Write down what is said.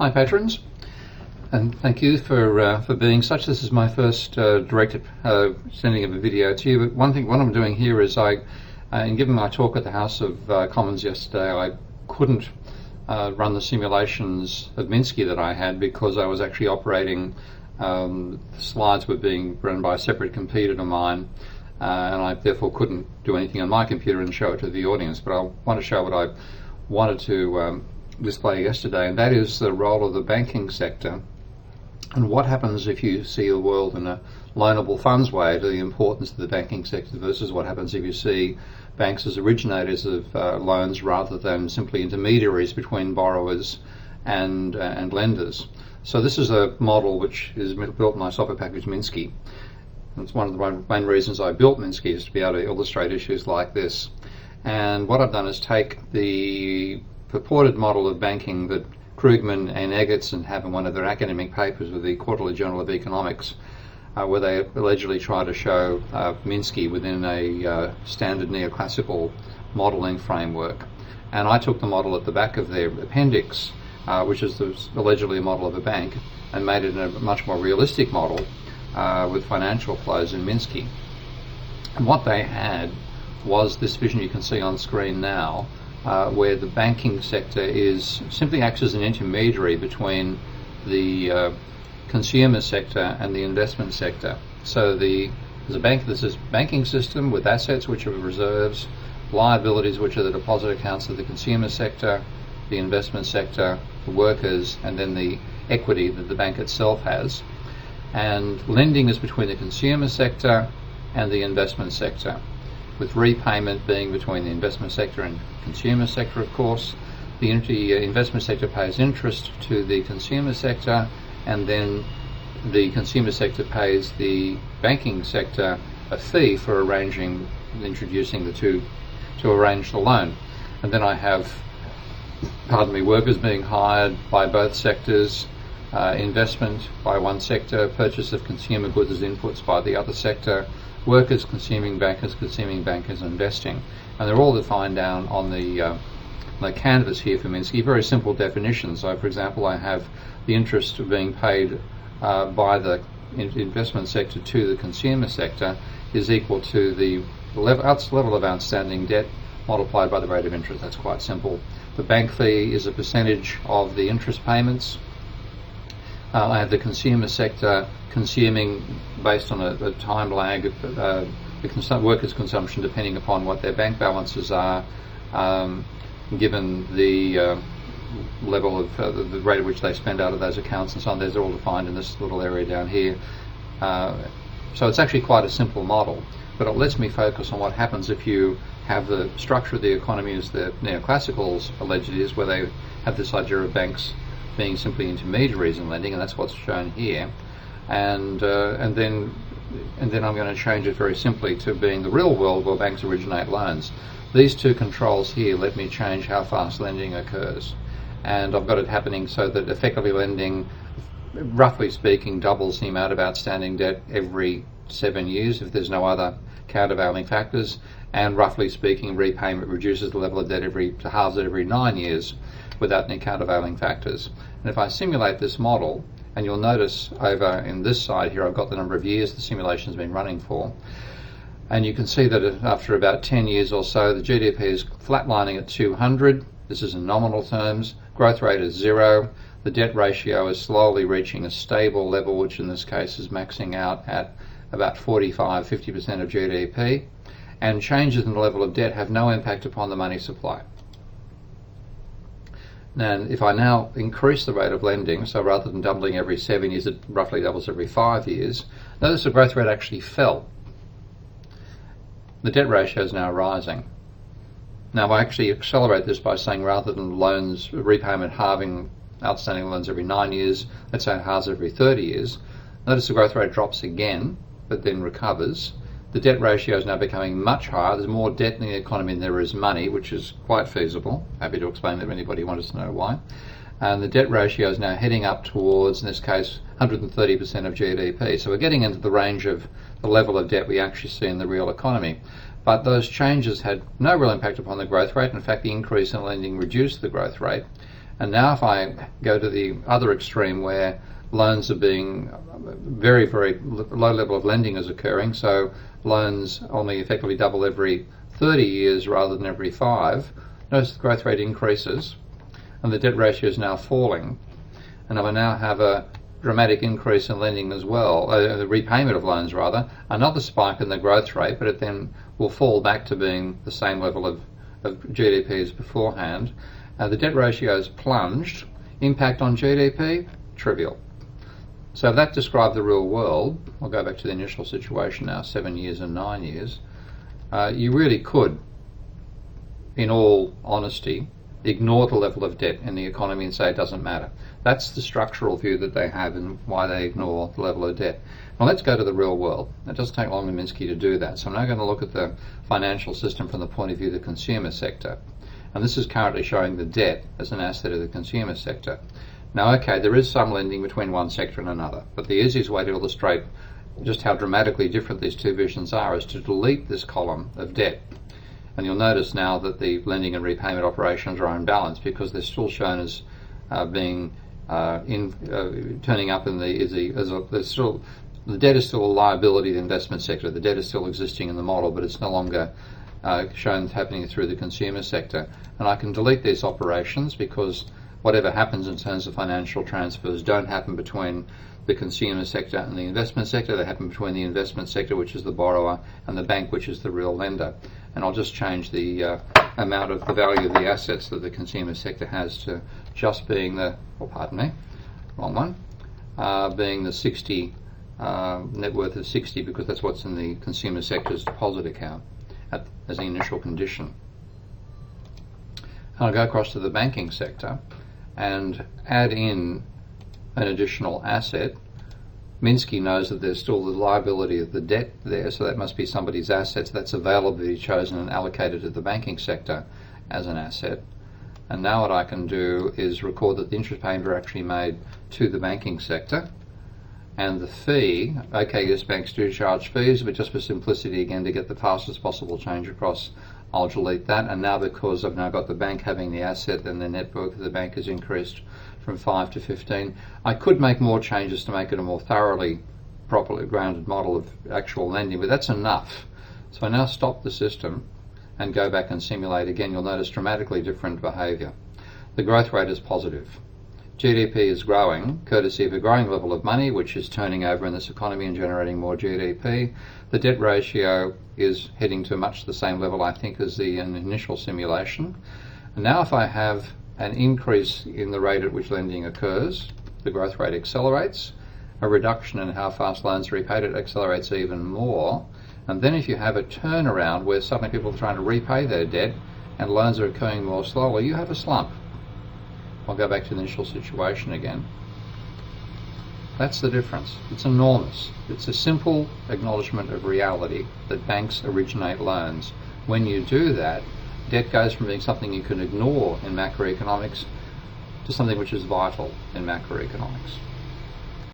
Hi patrons, and thank you for being such. This is my first direct sending of a video to you. But what I'm doing here is in giving my talk at the House of Commons yesterday, I couldn't run the simulations of Minsky that I had because I was actually operating. The slides were being run by a separate computer to mine, and I therefore couldn't do anything on my computer and show it to the audience. But I want to show what I wanted to display yesterday, and that is the role of the banking sector and what happens if you see the world in a loanable funds way, to the importance of the banking sector versus what happens if you see banks as originators of loans rather than simply intermediaries between borrowers and lenders. So this is a model which is built in my software package Minsky. It's one of the main reasons I built Minsky, is to be able to illustrate issues like this. And what I've done is take the purported model of banking that Krugman and Egerton have in one of their academic papers with the Quarterly Journal of Economics, where they allegedly try to show Minsky within a standard neoclassical modelling framework. And I took the model at the back of their appendix, which is allegedly a model of a bank, and made it a much more realistic model with financial flows in Minsky. And what they had was this vision you can see on screen now, where the banking sector simply acts as an intermediary between the consumer sector and the investment sector. So there's a banking system with assets which are reserves, liabilities which are the deposit accounts of the consumer sector, the investment sector, the workers, and then the equity that the bank itself has. And lending is between the consumer sector and the investment sector, with repayment being between the investment sector and consumer sector, of course. The investment sector pays interest to the consumer sector, and then the consumer sector pays the banking sector a fee for introducing the two to arrange the loan. And then I have, workers being hired by both sectors, investment by one sector, purchase of consumer goods as inputs by the other sector, workers consuming bankers investing. And they're all defined down on the canvas here for Minsky. Very simple definitions. So for example, I have the interest being paid by the investment sector to the consumer sector is equal to the level of outstanding debt multiplied by the rate of interest. That's quite simple. The bank fee is a percentage of the interest payments. I have the consumer sector consuming based on a time lag, the workers' consumption depending upon what their bank balances are, given the level of the rate at which they spend out of those accounts and so on. Those are all defined in this little area down here. So it's actually quite a simple model, but it lets me focus on what happens if you have the structure of the economy as the Neoclassicals allegedly is, where they have this idea of banks being simply intermediaries in lending, and that's what's shown here. And then I'm going to change it very simply to being the real world where banks originate loans. These two controls here let me change how fast lending occurs, and I've got it happening so that effectively lending, roughly speaking, doubles the amount of outstanding debt every 7 years if there's no other countervailing factors, and roughly speaking, repayment reduces the level of debt halves it every 9 years without any countervailing factors. And if I simulate this model, and you'll notice over in this side here I've got the number of years the simulation's been running for, and you can see that after about 10 years or so the GDP is flatlining at 200. This is in nominal terms. Growth rate is 0. The debt ratio is slowly reaching a stable level, which in this case is maxing out at about 45-50% of GDP, and changes in the level of debt have no impact upon the money supply. Now, if I now increase the rate of lending, so rather than doubling every 7 years, it roughly doubles every 5 years, notice the growth rate actually fell. The debt ratio is now rising. Now, I actually accelerate this by saying rather than loans, repayment halving outstanding loans every 9 years, let's say it halves every 30 years. Notice the growth rate drops again, but then recovers. The debt ratio is now becoming much higher. There's more debt in the economy than there is money, which is quite feasible. Happy to explain that if anybody wants to know why. And the debt ratio is now heading up towards, in this case, 130% of GDP. So we're getting into the range of the level of debt we actually see in the real economy. But those changes had no real impact upon the growth rate. In fact, the increase in lending reduced the growth rate. And now if I go to the other extreme where loans are being very, very low level of lending is occurring, so loans only effectively double every 30 years rather than every 5, notice the growth rate increases and the debt ratio is now falling. And I now have a dramatic increase in lending as well, the repayment of loans rather, another spike in the growth rate, but it then will fall back to being the same level of GDP as beforehand. The debt ratio has plunged. Impact on GDP? Trivial. So that described the real world. I'll go back to the initial situation now, 7 years and 9 years. You really could, in all honesty, ignore the level of debt in the economy and say it doesn't matter. That's the structural view that they have and why they ignore the level of debt. Now let's go to the real world. It doesn't take long for Minsky to do that. So I'm now going to look at the financial system from the point of view of the consumer sector. And this is currently showing the debt as an asset of the consumer sector. Now, okay, there is some lending between one sector and another, but the easiest way to illustrate just how dramatically different these two visions are is to delete this column of debt. And you'll notice now that the lending and repayment operations are unbalanced because they're still shown as being turning up in the debt is still a liability of the investment sector. The debt is still existing in the model, but it's no longer shown happening through the consumer sector. And I can delete these operations because whatever happens in terms of financial transfers don't happen between the consumer sector and the investment sector. They happen between the investment sector, which is the borrower, and the bank, which is the real lender. And I'll just change the amount of the value of the assets that the consumer sector has to just being the, being the 60, net worth of 60, because that's what's in the consumer sector's deposit account as the initial condition. I'll go across to the banking sector and add in an additional asset. Minsky knows that there's still the liability of the debt there, so that must be somebody's assets that's available to be chosen and allocated to the banking sector as an asset. And now what I can do is record that the interest payments are actually made to the banking sector, and the fee, okay, yes, banks do charge fees, but just for simplicity again to get the fastest possible change across, I'll delete that. And now because I've now got the bank having the asset, then the net worth of the bank has increased from 5 to 15. I could make more changes to make it a more thoroughly, properly grounded model of actual lending, but that's enough. So I now stop the system and go back and simulate again. You'll notice dramatically different behaviour. The growth rate is positive. GDP is growing, courtesy of a growing level of money, which is turning over in this economy and generating more GDP. The debt ratio is heading to much the same level, I think, as the initial simulation. And now if I have an increase in the rate at which lending occurs, the growth rate accelerates. A reduction in how fast loans are repaid, it accelerates even more. And then if you have a turnaround where suddenly people are trying to repay their debt and loans are occurring more slowly, you have a slump. I'll go back to the initial situation again. That's the difference. It's enormous. It's a simple acknowledgement of reality that banks originate loans. When you do that, debt goes from being something you can ignore in macroeconomics to something which is vital in macroeconomics.